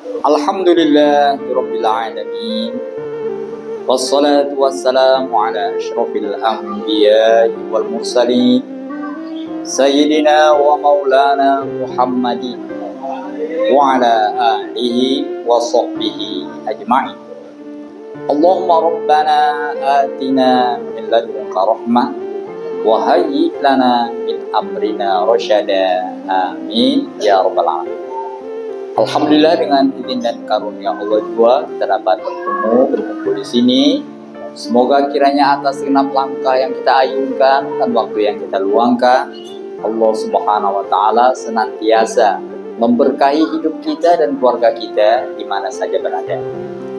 Alhamdulillahirabbil alamin. Wassalatu wassalamu ala asyrafil anbiya'i wal mursalin sayyidina wa maulana Muhammadin wa ala alihi wa sahbihi ajma'in. Allahumma rabbana atina min ladunka rahmah wa hayyi lana min amrina rasyada. Amin ya rabbal alamin. Alhamdulillah, dengan izin dan karunia Allah juga kita dapat berkumpul di sini. Semoga kiranya atas genap langkah yang kita ayunkan dan waktu yang kita luangkan, Allah Subhanahu wa taala senantiasa memberkahi hidup kita dan keluarga kita di mana saja berada.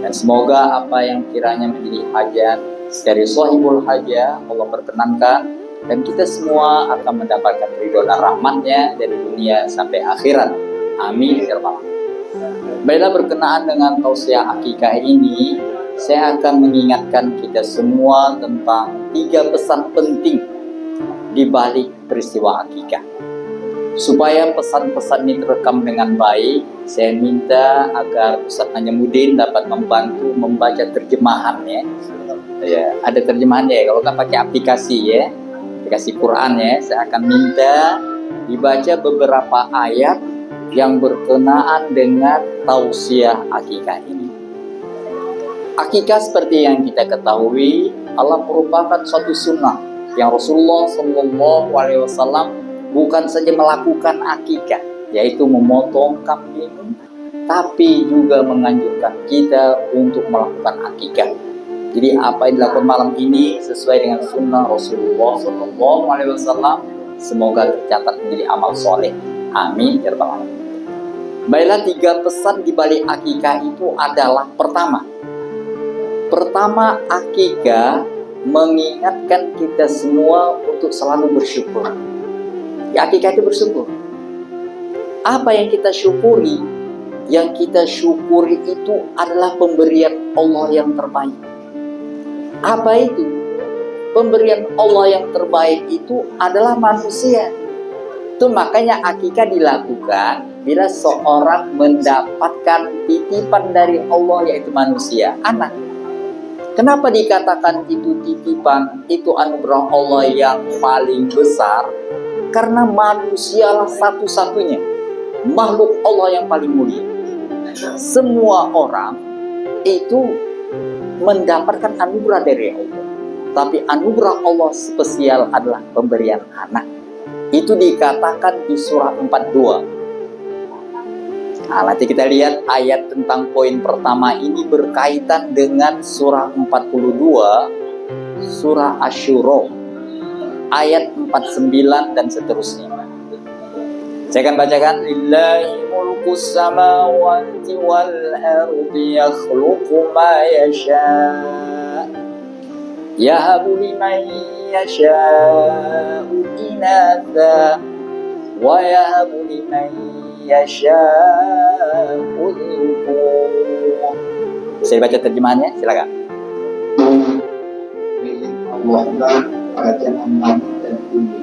Dan semoga apa yang kiranya menjadi hajat dari sahibul hajah Allah perkenankan, dan kita semua akan mendapatkan ridho dan rahmatnya dari dunia sampai akhirat. Amin ya rabbal alamin. Baiklah, berkenaan dengan tausiah akikah ini, saya akan mengingatkan kita semua tentang 3 pesan penting di balik peristiwa akikah. Supaya pesan-pesan ini terekam dengan baik, saya minta agar Ustaz Najamudin dapat membantu membaca terjemahannya. Ya, ada terjemahannya ya, kalau nggak pakai aplikasi ya, aplikasi Quran ya. Saya akan minta dibaca beberapa ayat yang berkenaan dengan tausiah akikah ini. Akikah seperti yang kita ketahui adalah merupakan suatu sunnah yang Rasulullah SAW bukan saja melakukan akikah, yaitu memotong kambing, tapi juga menganjurkan kita untuk melakukan akikah. Jadi apa yang dilakukan malam ini sesuai dengan sunnah Rasulullah SAW, semoga tercatat menjadi amal soleh. Amin ya rabbal alamin. Baiklah, 3 pesan di balik akikah itu adalah pertama, akikah mengingatkan kita semua untuk selalu bersyukur. Ya, akikah itu bersyukur. Apa yang kita syukuri? Yang kita syukuri itu adalah pemberian Allah yang terbaik. Apa itu? Pemberian Allah yang terbaik itu adalah manusia. Itu makanya akikah dilakukan bila seorang mendapatkan titipan dari Allah, yaitu manusia, anak. Kenapa dikatakan itu titipan, itu anugerah Allah yang paling besar? Karena manusialah satu-satunya makhluk Allah yang paling mulia. Semua orang itu mendapatkan anugerah dari Allah, tapi anugerah Allah spesial adalah pemberian anak. Itu dikatakan di surah 42. Nah, nanti kita lihat ayat tentang poin pertama ini berkaitan dengan surah 42, surah Asy-Syura, ayat 49 dan seterusnya. Saya akan bacakan. Lillahi mulkus samawati wal ardi yakhluqu ma yasha' yahabu liman yasha'u inatha wa yahabu liman yasha'u dhukur. Saya baca terjemahannya, silakan. Allah kerajaan langit dan bumi,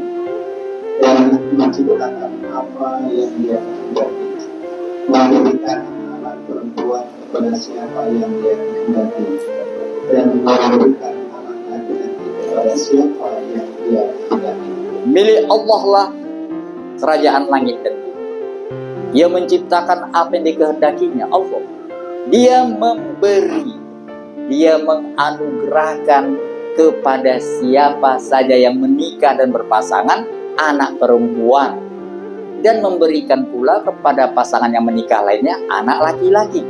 dan menciptakan apa yang Dia kehendaki, memberikan anak perempuan kepada siapa yang Dia kehendaki, dan memberikan anak laki-laki kepada siapa yang Dia kehendaki. Milik Allah lah kerajaan langit dan bumi. Dia menciptakan apa yang dikehendakinya. Allah, Dia memberi, Dia menganugerahkan kepada siapa saja yang menikah dan berpasangan anak perempuan, dan memberikan pula kepada pasangan yang menikah lainnya anak laki-laki.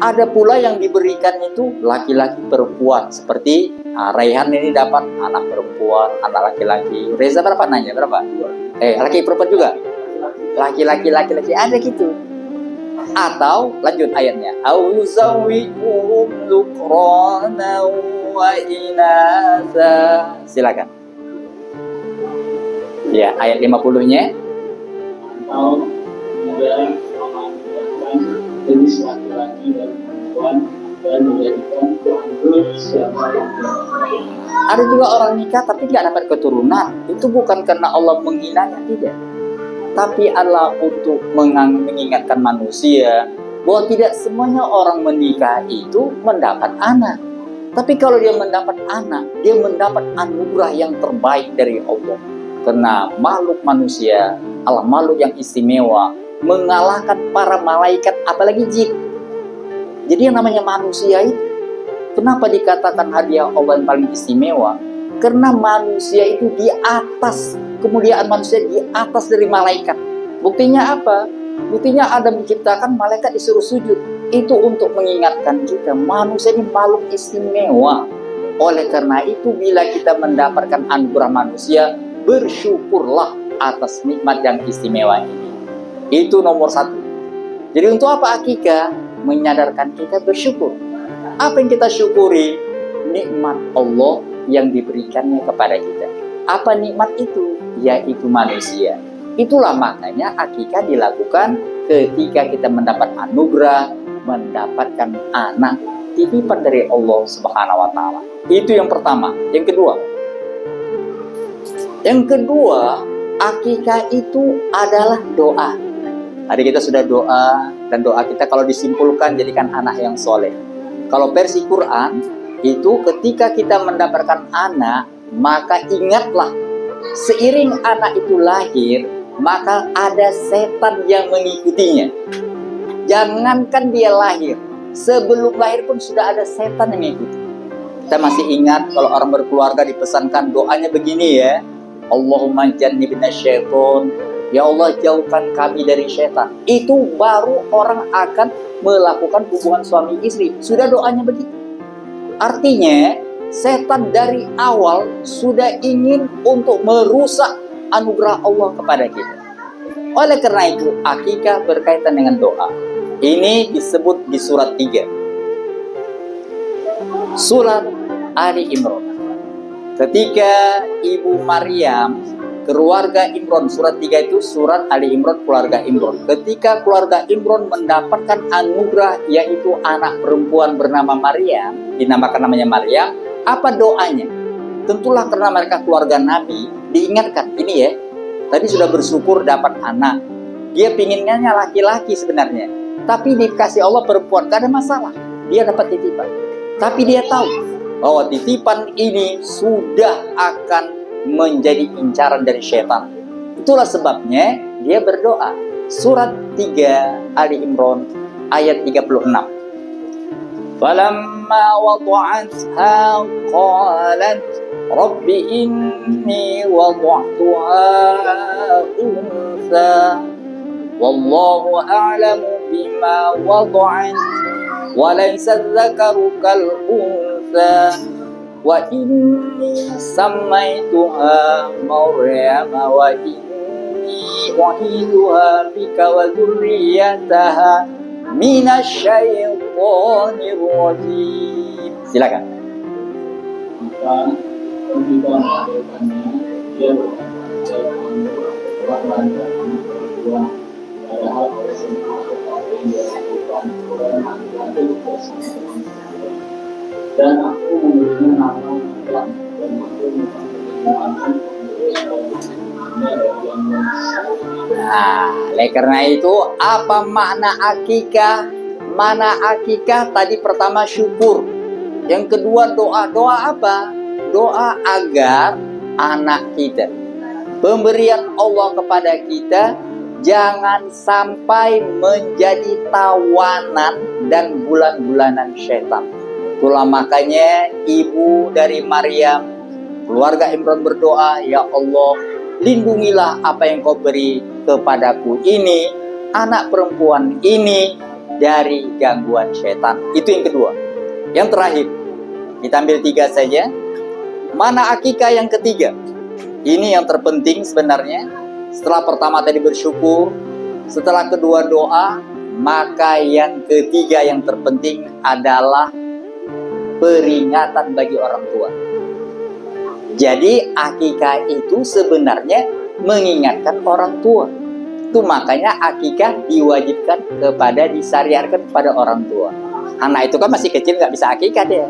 Ada pula yang diberikan itu laki-laki perempuan, seperti Raihan ini dapat anak perempuan, anak laki-laki. Reza berapa nanya? Berapa? Laki perempuan juga? Laki-laki ada gitu. Atau lanjut ayatnya, au yuzawwijuhum dhukrana wa inatha. Silakan. Ya, ayat 50-nya. Atau juga memanfaatkan jenis laki-laki dan perempuan dan menjadikan pemanggul siapa yang dia. Ada juga orang nikah tapi tidak dapat keturunan. Itu bukan karena Allah menghinanya, tidak. tapi adalah untuk mengingatkan manusia bahwa tidak semuanya orang menikah itu mendapat anak. Tapi kalau dia mendapat anak, dia mendapat anugerah yang terbaik dari Allah. Karena makhluk manusia adalah makhluk yang istimewa, mengalahkan para malaikat, apalagi jin. Jadi yang namanya manusia itu, kenapa dikatakan hadiah Allah yang paling istimewa? Karena manusia itu di atas, kemuliaan manusia di atas dari malaikat. Buktinya apa? Buktinya Adam diciptakan, malaikat disuruh sujud. Itu untuk mengingatkan kita, manusia ini makhluk istimewa. Oleh karena itu, bila kita mendapatkan anugerah manusia, bersyukurlah atas nikmat yang istimewa ini. Itu nomor satu. Jadi untuk apa akikah? Menyadarkan kita bersyukur. Apa yang kita syukuri? Nikmat Allah yang diberikannya kepada kita. Apa nikmat itu? Yaitu manusia. Itulah makanya akikah dilakukan ketika kita mendapat anugerah, mendapatkan anak titipan dari Allah Subhanahu wa taala. Itu yang pertama. Yang kedua, akikah itu adalah doa. Tadi kita sudah doa, dan doa kita kalau disimpulkan jadikan anak yang soleh. Kalau versi Quran itu ketika kita mendapatkan anak, maka ingatlah seiring anak itu lahir, maka ada setan yang mengikutinya. Jangankan dia lahir, sebelum lahir pun sudah ada setan yang mengikuti. Kita masih ingat kalau orang berkeluarga dipesankan doanya begini ya, Allahumma jannibna syaiton, ya Allah jauhkan kami dari syaitan. Itu baru orang akan melakukan hubungan suami istri, sudah doanya begitu. Artinya setan dari awal sudah ingin untuk merusak anugerah Allah kepada kita. Oleh karena itu akikah berkaitan dengan doa. Ini disebut di surat 3. Surat Ali Imran. Ketika Ibu Maryam, keluarga Imran, surat 3 itu surat Ali Imran, keluarga Imran. Ketika keluarga Imran mendapatkan anugerah yaitu anak perempuan bernama Maryam, dinamakan namanya Maryam, apa doanya? Tentulah karena mereka keluarga Nabi, diingatkan, ini ya, tadi sudah bersyukur dapat anak. Dia pinginnya laki-laki sebenarnya, tapi dikasih Allah perempuan, gak ada masalah. Dia dapat titipan. Tapi dia tahu bahwa titipan ini sudah akan menjadi incaran dari syaitan. Itulah sebabnya dia berdoa. Surat 3 Ali Imran ayat 36. Falamma wada'atha qalat Rabbi inni wada'tuha unsa wallahu a'lamu bima wada'at wa laysa dzakaru kal unsa wa inni sammaituha Maryam wa inni u'iduha bika wa dzurriyyataha minasyaitonir rajim. Silakan. Maka ketika melahirkannya, dia berkata padahal oleh semua apa yang dia lakukan dan laki-laki bersama dan aku memberinya nama Maryam dan aku memperkenalkan Nah, oleh karena itu apa makna akikah? Mana akikah tadi pertama syukur, yang kedua doa. Doa apa? Doa agar anak kita, pemberian Allah kepada kita, jangan sampai menjadi tawanan dan bulan-bulanan syaitan. Itulah makanya ibu dari Maryam, keluarga Imran berdoa, ya Allah, lindungilah apa yang kau beri kepadaku ini, anak perempuan ini, dari gangguan syaitan. Itu yang kedua. Yang terakhir, kita ambil 3 saja. Mana akikah yang ketiga? Ini yang terpenting sebenarnya. Setelah pertama tadi bersyukur, setelah kedua doa, maka yang ketiga yang terpenting adalah peringatan bagi orang tua. Jadi akikah itu sebenarnya mengingatkan orang tua. Itu makanya akikah diwajibkan kepada, disyariatkan kepada orang tua. Anak itu kan masih kecil, nggak bisa akikah dia.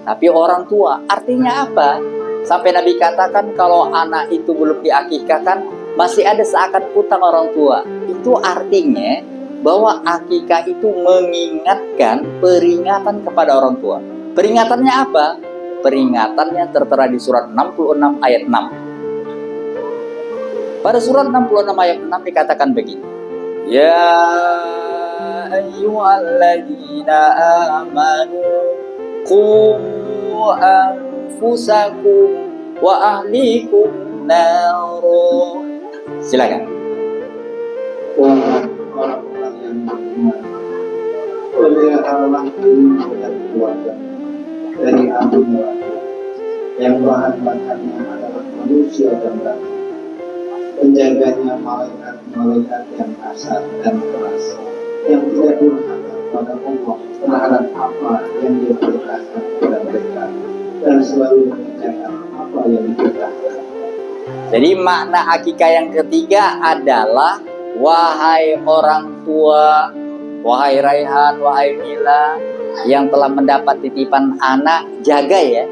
Tapi orang tua, artinya apa? Sampai Nabi katakan kalau anak itu belum diakikahkan, masih ada seakan utang orang tua. Itu artinya bahwa akikah itu mengingatkan peringatan kepada orang tua. Peringatannya apa? Peringatannya tertera di surat 66 ayat 6. Pada surat 66 ayat 6 dikatakan begini. Ya ayyuhalladzina amanu qu anfusakum wa ahlikum naro. Silakan. Orang-orang yang beriman, peliharalah diri dan keluarga dari api neraka yang bahan bakarnya adalah manusia dan batu. Penjaganya malaikat-malaikat yang kasar dan keras, yang tidak durhaka pada Allah terhadap apa yang Dia perintahkan kepada mereka, dan selalu mengerjakan apa yang diperintahkan. Jadi makna akikah yang ketiga adalah, wahai orang tua, wahai Raihan, wahai Mila, yang telah mendapat titipan anak, jaga ya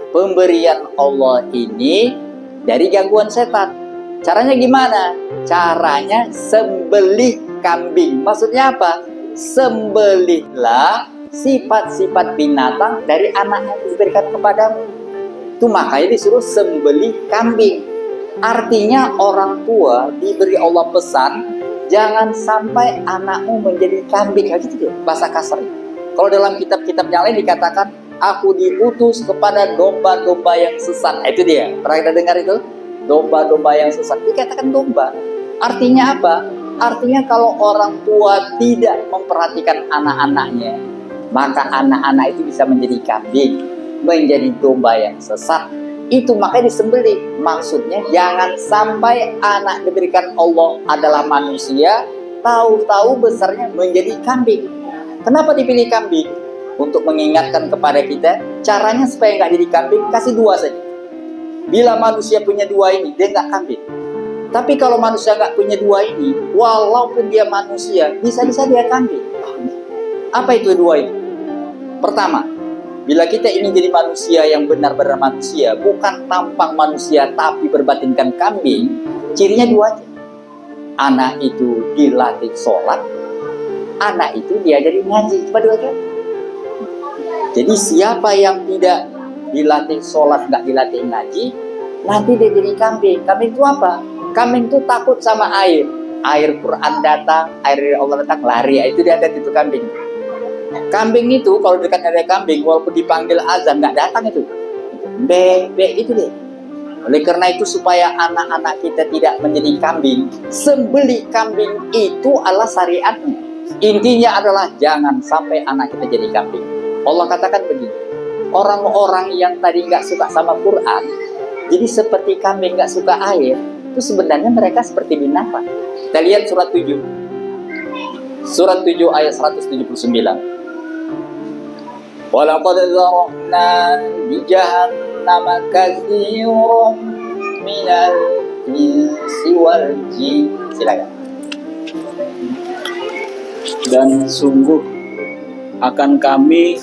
pemberian Allah ini dari gangguan setan. Caranya gimana? Caranya sembelih kambing. Maksudnya apa? Sembelihlah sifat-sifat binatang dari anak yang diberikan kepadamu. Itu makanya disuruh sembelih kambing. Artinya orang tua diberi Allah pesan, jangan sampai anakmu menjadi kambing. Gitu dia, bahasa kasarnya. Kalau dalam kitab-kitab yang lain dikatakan, aku diutus kepada domba-domba yang sesat. Itu dia. Pernah kita dengar itu? Domba-domba yang sesat. Dikatakan domba. Artinya apa? Artinya kalau orang tua tidak memperhatikan anak-anaknya, maka anak-anak itu bisa menjadi kambing, menjadi domba yang sesat. Itu makanya disembelih. Maksudnya jangan sampai anak diberikan Allah adalah manusia, tahu-tahu besarnya menjadi kambing. Kenapa dipilih kambing? Untuk mengingatkan kepada kita, caranya supaya nggak jadi kambing, kasih dua saja. Bila manusia punya dua ini, dia nggak kambing. Tapi kalau manusia nggak punya dua ini, walaupun dia manusia, bisa-bisa dia kambing. Apa itu dua ini? Pertama, bila kita ingin jadi manusia yang benar-benar manusia, bukan tampang manusia tapi berbatinkan kambing, cirinya dua aja. Anak itu dilatih sholat, anak itu diajari ngaji. Cuma dua aja. Jadi siapa yang tidak dilatih sholat, nggak dilatih ngaji, nanti dia jadi kambing. Kambing itu apa? Kambing itu takut sama air. Air Quran datang, air dari Allah datang, lari. Itu dia ada itu kambing. Kambing itu kalau dekat ada kambing, walaupun dipanggil azan nggak datang itu. Be itu deh. Oleh karena itu supaya anak-anak kita tidak menjadi kambing, sembelih kambing itu adalah syariatnya. Intinya adalah jangan sampai anak kita jadi kambing. Allah katakan begini, orang-orang yang tadi nggak suka sama Quran, jadi seperti kambing nggak suka air, itu sebenarnya mereka seperti binatang. Kita lihat surat 7. Surat 7 ayat 179. Walaqad dzara'na li jahannama katsiran minal insi wal jin. Silakan. Dan sungguh akan kami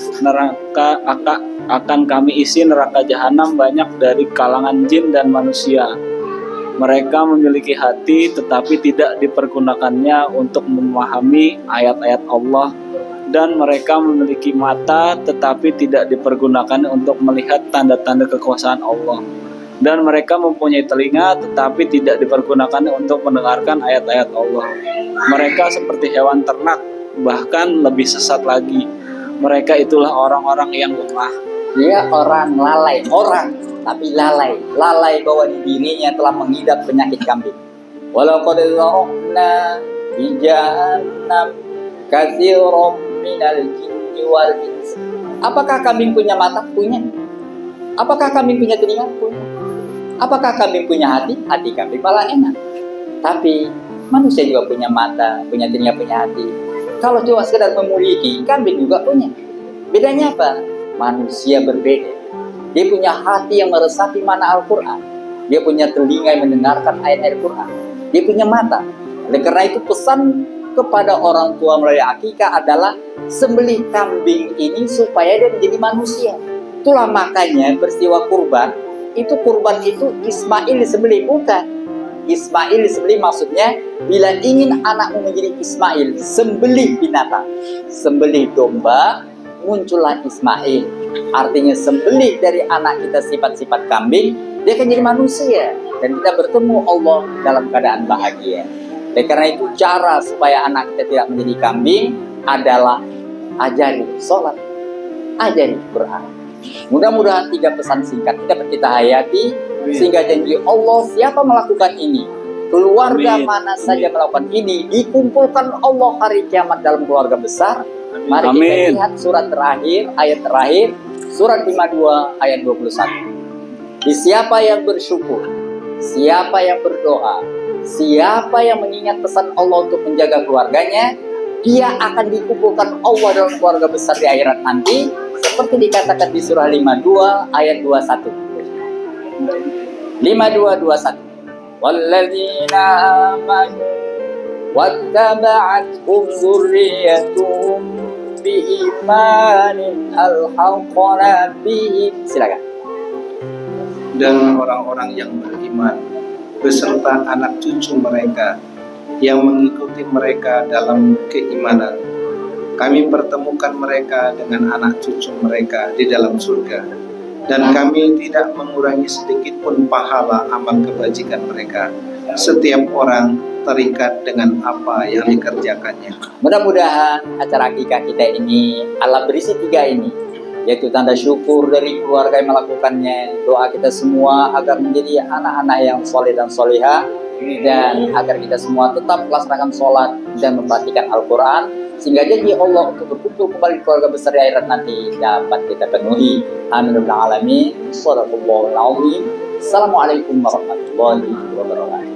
isi neraka jahanam banyak dari kalangan jin dan manusia. Mereka memiliki hati tetapi tidak dipergunakannya untuk memahami ayat-ayat Allah, dan mereka memiliki mata tetapi tidak dipergunakan untuk melihat tanda-tanda kekuasaan Allah, dan mereka mempunyai telinga tetapi tidak dipergunakan untuk mendengarkan ayat-ayat Allah. Mereka seperti hewan ternak, bahkan lebih sesat lagi. Mereka itulah orang-orang yang lemah. Dia orang lalai, tapi lalai bahwa di dirinya telah mengidap penyakit kambing. Walaqad dzara'na li jahannam katsiran minal jinni wal ins. Apakah kambing punya mata? Punya. Apakah kambing punya telinga? Punya. Apakah kambing punya hati? Hati kambing malah enak. Tapi manusia juga punya mata, punya telinga, punya hati. Kalau cuma sekedar memiliki, kambing juga punya. Bedanya apa? Manusia berbeda. Dia punya hati yang meresapi mana Al-Quran. Dia punya telinga yang mendengarkan ayat-ayat Al-Quran. Dia punya mata. Oleh karena itu pesan kepada orang tua melalui akikah adalah sembelih kambing ini supaya dia menjadi manusia. Itulah makanya peristiwa kurban itu Ismail disembelih, bukan. Ismail disembelih maksudnya bila ingin anakmu menjadi Ismail, sembelih binatang, sembelih domba, muncullah Ismail. Artinya sembelih dari anak kita sifat-sifat kambing, dia akan jadi manusia dan kita bertemu Allah dalam keadaan bahagia. Dan karena itu cara supaya anak kita tidak menjadi kambing adalah ajari sholat, ajari Quran. Mudah-mudahan 3 pesan singkat kita hayati sehingga janji Allah siapa melakukan ini, keluarga Amin. mana saja melakukan ini, dikumpulkan Allah hari kiamat dalam keluarga besar. Mari kita Amin. lihat surat terakhir, ayat terakhir, surat 52 ayat 21. Di siapa yang bersyukur, siapa yang berdoa, siapa yang mengingat pesan Allah untuk menjaga keluarganya, dia akan dikumpulkan Allah dalam keluarga besar di akhirat nanti, seperti dikatakan di surah 52 ayat 21. 52:21. Walladzina amanu wattaba'athum dzurriyyatuhum biimanin alhaqna bihim. Silakan. Dan orang-orang yang beriman beserta anak cucu mereka yang mengikuti mereka dalam keimanan, kami pertemukan mereka dengan anak cucu mereka di dalam surga, dan kami tidak mengurangi sedikit pun pahala amal kebajikan mereka. Setiap orang terikat dengan apa yang dikerjakannya. Mudah-mudahan acara akikah kita ini Allah berisi 3 ini, yaitu tanda syukur dari keluarga yang melakukannya, doa kita semua agar menjadi anak-anak yang soleh dan solehah, dan agar kita semua tetap melaksanakan sholat dan memperhatikan Al-Quran, sehingga janji Allah untuk berkumpul kembali keluarga besar di akhirat nanti dapat kita penuhi. Amin ya rabbal alamin. Shadaqallahul azim. Assalamualaikum warahmatullahi wabarakatuh.